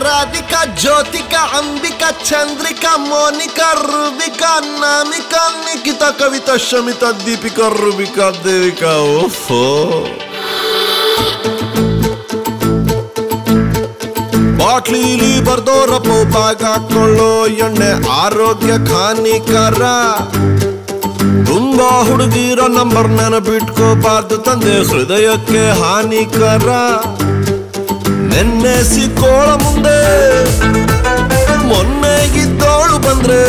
ರಾಧಿಕಾ ಜ್ಯೋತಿಕಾ ಅಂಬಿಕಾ ಚಂದ್ರಿಕಾ ಮೋನಿಕಾ ರೂಬಿಕಾ ನಾಮಿಕಾ ನಿಖಿತಾ ಕವಿತಾ ಶಮಿತಾ ದೀಪಿಕಾ ರೂಬಿಕಾ ದೇವಿಕಾ ಓಫೋ ಬಾಟ್ಲಿಲಿ ಬರ್ದೋರಪ್ಪು ಬಾಗ ಹಾಕೊಳ್ಳೋ ಎಣ್ಣೆ ಆರೋಗ್ಯಕ್ಕೆ ಹಾನಿಕರ ತುಂಬಾ ಹುಡುಗಿರ ನಂಬರ್ ನೆನಪಿಟ್ಕೋಬಾರ್ದು ತಂದೆ ಹೃದಯಕ್ಕೆ ಹಾನಿಕರ ನೆನ್ನೆ ಸಿಕ್ಕೋಳ ಮುಂದೆ ಮೊನ್ನೆಗಿದ್ದೋಳು ಬಂದ್ರೆ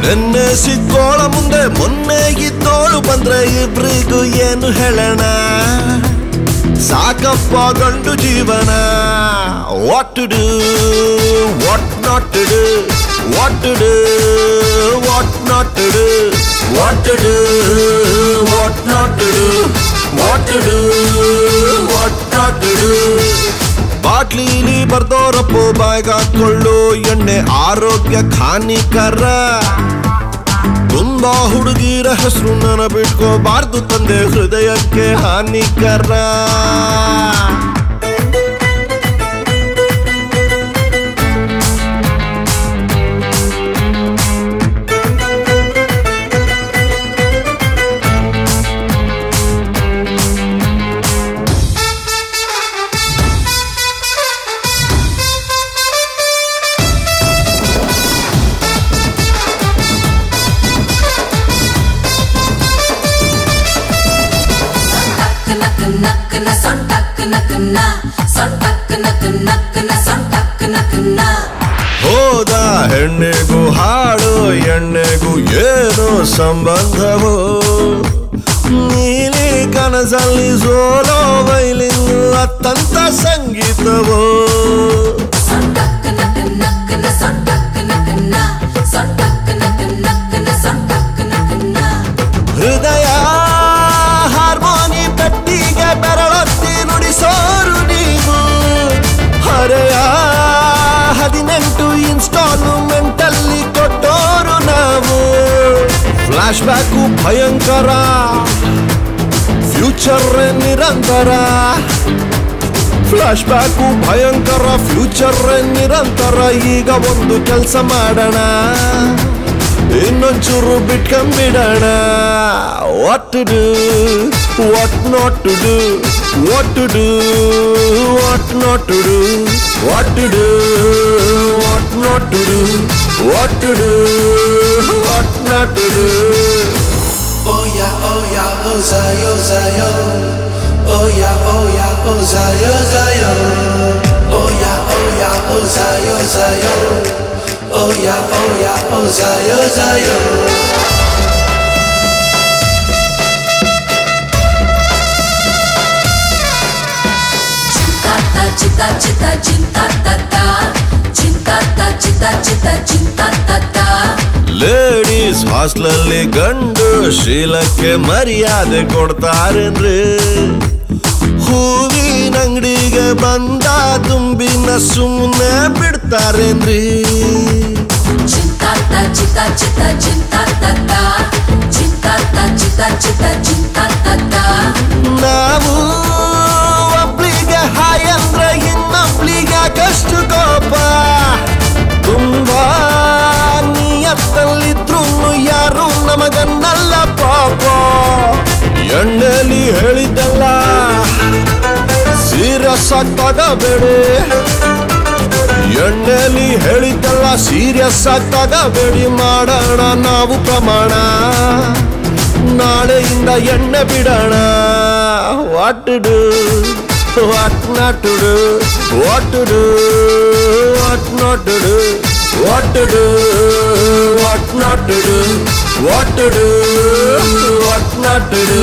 ನೆನ್ನೆ ಸಿಕ್ಕೋಳ ಮುಂದೆ ಮೊನ್ನೆಗಿದ್ದೋಳು ಬಂದ್ರೆ ಇಬ್ರಿಗೂ ಏನು ಹೇಳೋಣ ಸಾಕಪ್ಪ ಗಂಡು ಜೀವನ what to do what not to do what to do what not to do what to do what not to do what to do what not to do ಬಾಟ್ಲಿಲಿ ಬರ್ದೋರಪ್ಪು ಬಾಯ್ಗೆ ಹಾಕೊಳ್ಳು ಎಣ್ಣೆ ಆರೋಗ್ಯಕ್ಕೆ ಹಾನಿಕರ ತುಂಬಾ ಹುಡುಗಿರ ಹೆಸರು ನೆನಪಿಟ್ಕೋಬಾರ್ದು ತಂದೆ ಹೃದಯಕ್ಕೆ ಹಾನಿಕರ ಹೋದ ಹೆಣ್ಣೆಗೂ ಹಾಡು ಎಣ್ಣೆಗೂ ಏನೋ ಸಂಬಂಧವೋ ನೀಲಿ ಕನಸಲ್ಲಿ ಸೋಲೋ ವೈಲಿನ್ ಅತ್ತಂತ ಸಂಗೀತವೋ ಹೃದಯ ಹಾರ್ಮೋನಿ ಪೆಟ್ಟಿಗೆ ಬೆರಳೊತ್ತಿ ನುಡಿಸೋರು ನೀವು ಹರೆಯ 18 ಇನ್ಸ್ಟಾಲ್ಮೆಂಟಲ್ಲಿ ಕೊಟ್ಟೋರು ನಾವು ಫ್ಲಾಶ್ ಬ್ಯಾಕು ಭಯಂಕರ ಫ್ಯೂಚರ್ ನಿರಂತರ ಫ್ಲಾಶ್ ಬ್ಯಾಕು ಭಯಂಕರ ಫ್ಯೂಚರ್ ನಿರಂತರ ಈಗ ಒಂದು ಕೆಲಸ ಮಾಡೋಣ ಇನ್ನೊಂಚೂರು ಬಿಟ್ಕೊಂಡ್ಬಿಡೋಣ what to do what not to do what to do what not to do what to do what not to do what to do what not to do oh yeah oh Zayo Zayo oh yeah oh Zayo Zayo oh yeah oh Zayo Zayo oh yeah oh Zayo Zayo Cinta cinta cinta tata cinta tata cinta cinta cinta tata ladies ಹಾಸ್ಟೆಲಲ್ಲಿ ಗಂಡು ಶೀಲಕ್ಕೆ ಮರ್ಯಾದೆ ಕೊಡ್ತಾರೇನ್ರಿ ಹೂವಿನ ಅಂಗಡಿಗೆ ಬಂದ ತುಂಬಿನ ಸುಮ್ಮನೆ ಬಿಡ್ತಾರೇನ್ರಿ cinta cinta cinta cinta tata cinta cinta cinta cinta tata ನಾವು ಒಬ್ಳಿಗೆ ಹಾಯ್ ಅಂದ್ರೆ ಇನ್ನೊಬ್ಳಿಗೆ ಕಷ್ಟು ಕೋಪ ತುಂಬಾ ನಿಯತ್ತಲ್ಲಿದ್ರು ಯಾರು ನಮಗನ್ನಲ್ಲ ಪಾಪ ಎಣ್ಣೆಲಿ ಹೇಳಿದ್ದಲ್ಲ ಸೀರಿಯಸ್ ಆಗಿ ತಗಬೇಡಿ ಎಣ್ಣೆಲಿ ಹೇಳಿದ್ದಲ್ಲ ಸೀರಿಯಸ್ ಆಗಿ ತಗಬೇಡಿ ಮಾಡೋಣ ನಾವು ಪ್ರಮಾಣ ನಾಳೆಯಿಂದ ಎಣ್ಣೆ ಬಿಡೋಣ what to do what not to do what to do what not to do what to do what not to do what to do what not to do